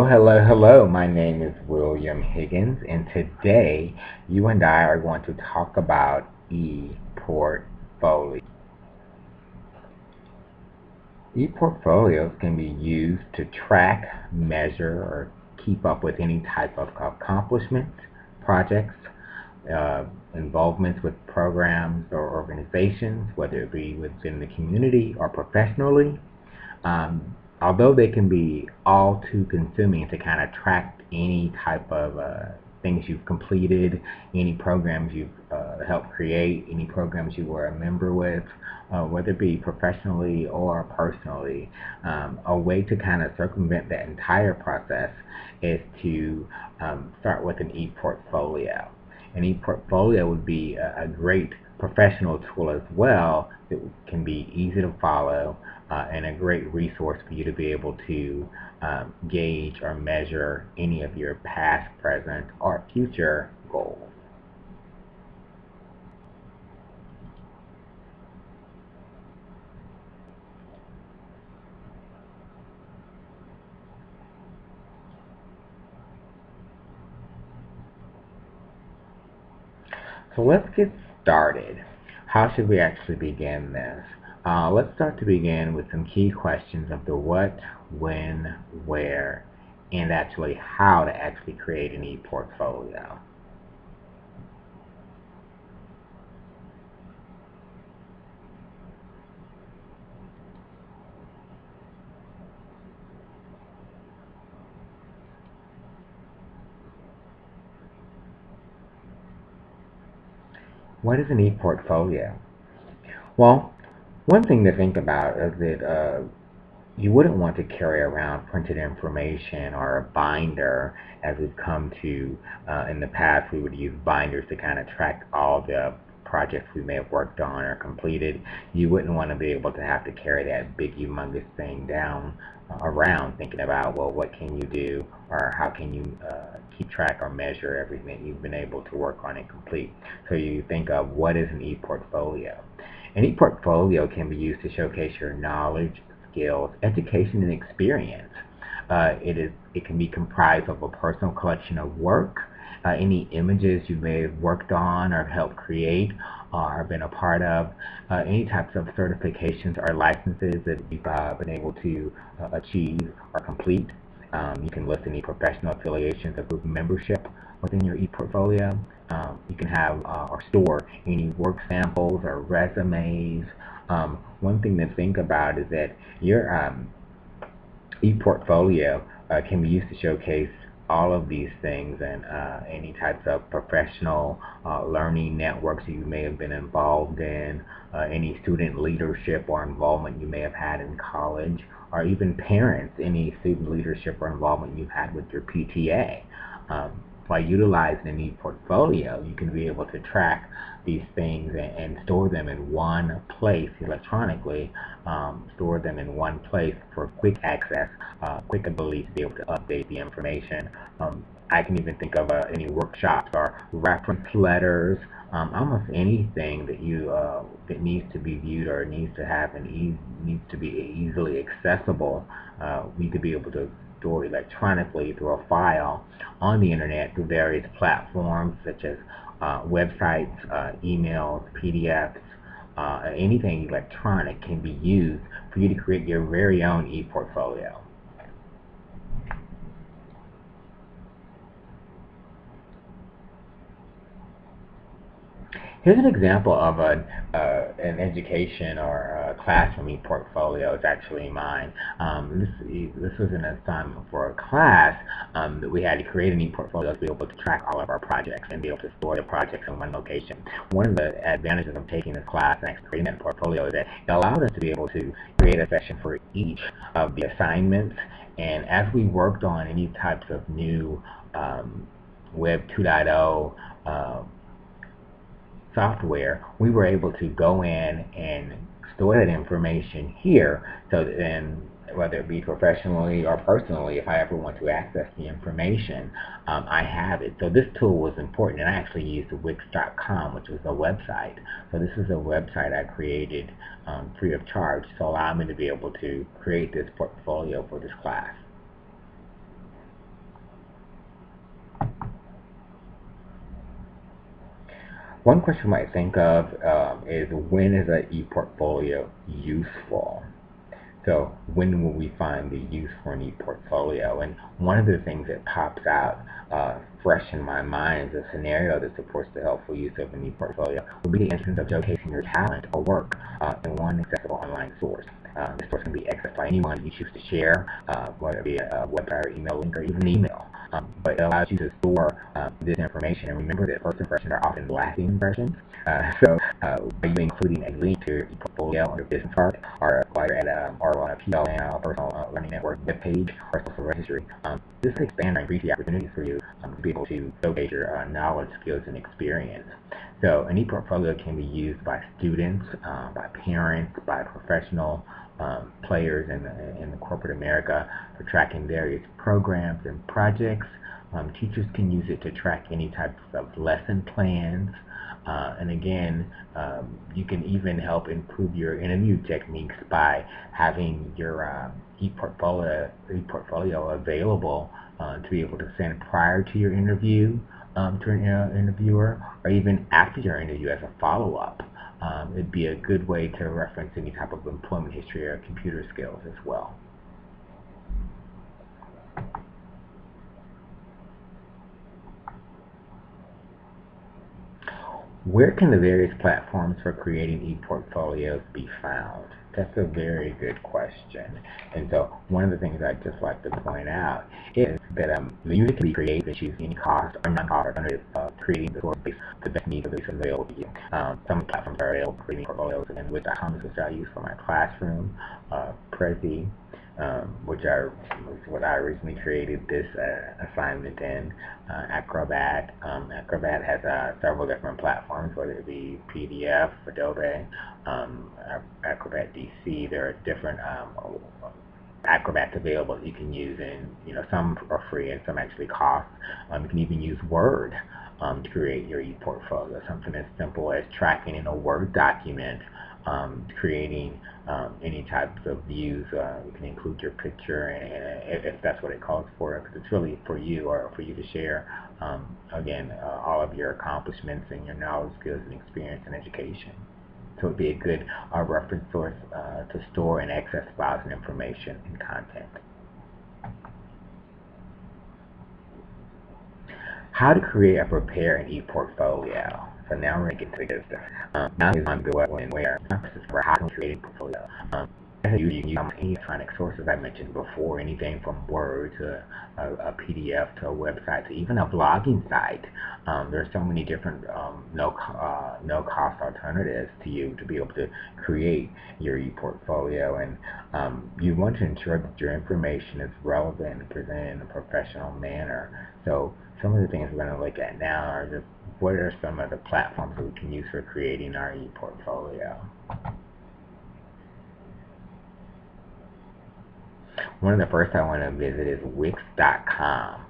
Hello. My name is William Higgins, and today you and I are going to talk about ePortfolio. ePortfolios can be used to track, measure, or keep up with any type of accomplishments, projects, uh, involvements with programs or organizations, whether it be within the community or professionally. Although they can be all too consuming to kind of track any type of things you've completed, any programs you've helped create, any programs you were a member with, whether it be professionally or personally, a way to kind of circumvent that entire process is to start with an e-portfolio. An e-portfolio would be a great professional tool as well that can be easy to follow and a great resource for you to be able to gauge or measure any of your past, present, or future goals. So let's get started. How should we actually begin this? Let's start to begin with some key questions of the what, when, where, and actually how to actually create an e-portfolio. What is an e-portfolio? Well, one thing to think about is that you wouldn't want to carry around printed information or a binder as we've come to in the past. We would use binders to kind of track all the projects we may have worked on or completed. You wouldn't want to be able to have to carry that big humongous thing down around thinking about, well, what can you do or how can you keep track or measure everything you've been able to work on and complete. So you think of what is an e-portfolio. An e-portfolio can be used to showcase your knowledge, skills, education, and experience. It can be comprised of a personal collection of work, any images you may have worked on or helped create or been a part of, any types of certifications or licenses that you've been able to achieve or complete. You can list any professional affiliations or group membership within your ePortfolio. You can have or store any work samples or resumes. One thing to think about is that your ePortfolio can be used to showcase all of these things and any types of professional learning networks you may have been involved in, any student leadership or involvement you may have had in college, or even parents, any student leadership or involvement you've had with your PTA. By utilizing an e-portfolio, you can be able to track these things and store them in one place electronically, store them in one place for quick access, quick ability to be able to update the information. I can even think of any workshops or reference letters, almost anything that you that needs to be viewed or needs to have needs to be easily accessible. We could be able to store electronically through a file on the internet through various platforms such as websites, emails, PDFs, anything electronic can be used for you to create your very own e-portfolio. Here's an example of an education or a classroom e-portfolio. It's actually mine. This was an assignment for a class that we had to create an e-portfolio to be able to track all of our projects and be able to store the projects in one location. One of the advantages of taking this class and actually creating that portfolio is that it allowed us to be able to create a section for each of the assignments. And as we worked on any types of new Web 2.0 software, we were able to go in and store that information here so that then whether it be professionally or personally, if I ever want to access the information, I have it. So this tool was important, and I actually used Wix.com, which was a website. So this is a website I created free of charge to allow me to be able to create this portfolio for this class. One question you might think of is, when is an ePortfolio useful? So when will we find the use for an ePortfolio? And one of the things that pops out fresh in my mind as a scenario that supports the helpful use of an ePortfolio would be the instance of showcasing your talent or work in one accessible online source. This source can be accessed by anyone you choose to share, whether it be a website or email link or even email. But it allows you to store this information. And remember that first impressions are often lasting impressions. By you including a link to your ePortfolio on your business card, or while you're at or on a PLN, or personal learning network web page, or social registry, this can expand and increase the opportunities for you to be able to showcase your knowledge, skills, and experience. So an ePortfolio can be used by students, by parents, by professional players in the corporate America for tracking various programs and projects. Teachers can use it to track any types of lesson plans. And again, you can even help improve your interview techniques by having your ePortfolio available to be able to send prior to your interview to an interviewer, or even after your interview as a follow-up. It'd be a good way to reference any type of employment history or computer skills as well. Where can the various platforms for creating ePortfolios be found? That's a very good question. And so one of the things I'd just like to point out is that the user can be creative and choose any cost or non-cost alternative of creating the source based the best needs of the resources available to you. Some platforms are available for creating portfolios, and with.com is which I use for my classroom, Prezi, which was what I originally created this assignment in. Acrobat. Acrobat has several different platforms, whether it be PDF, Adobe, Acrobat DC. There are different Acrobats available that you can use, and some are free and some actually cost. You can even use Word to create your ePortfolio. Something as simple as tracking in a Word document, creating any types of views. You can include your picture, and if that's what it calls for, because it's really for you, or for you to share, again, all of your accomplishments and your knowledge, skills, and experience and education. So it would be a good reference source to store and access files and information and content. How to create and prepare an ePortfolio. So now we're going to get to the good stuff. Now is on the web and where this is for how to create a portfolio. You can use any electronic sources I mentioned before, anything from Word to a PDF to a website to even a blogging site. There are so many different no-cost alternatives to you to be able to create your ePortfolio, and you want to ensure that your information is relevant and presented in a professional manner. So some of the things we're going to look at now are just what are some of the platforms that we can use for creating our ePortfolio. One of the first I want to visit is Wix.com.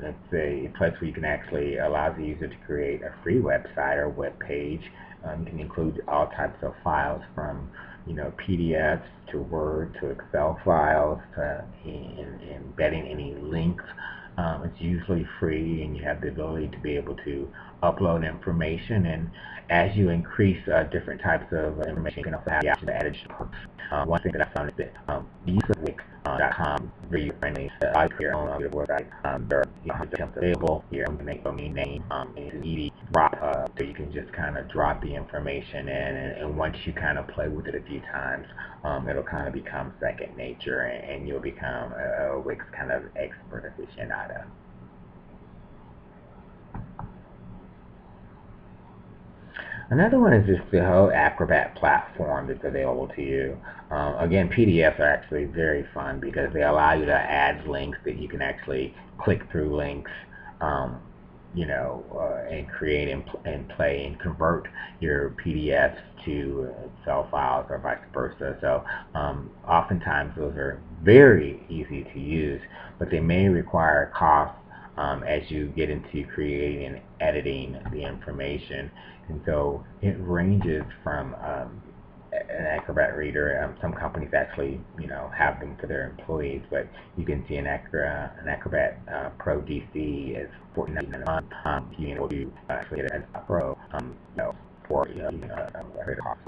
It's a place where you can actually allow the user to create a free website or web page. You can include all types of files from PDFs to Word to Excel files to embedding any links. It's usually free, and you have the ability to be able to upload information, and as you increase different types of information, you can also have the option to add additional perks. One thing that I found is that the use of Wix.com is very friendly. I create your own website. There are templates available. Your own domain name. It's an easy drop, so you can just kind of drop the information in, and once you kind of play with it a few times, it'll kind of become second nature, and you'll become a Wix kind of expert aficionado. Another one is just the whole Acrobat platform that's available to you. Again, PDFs are actually very fun because they allow you to add links that you can actually click through links, and create and play and convert your PDFs to Excel files or vice versa. So oftentimes those are very easy to use, but they may require cost as you get into creating and editing the information. And so it ranges from an Acrobat reader. Some companies actually, have them for their employees, but you can see an Acrobat Pro DC is $14.99 a month. You can actually get it as a Pro, for a greater cost.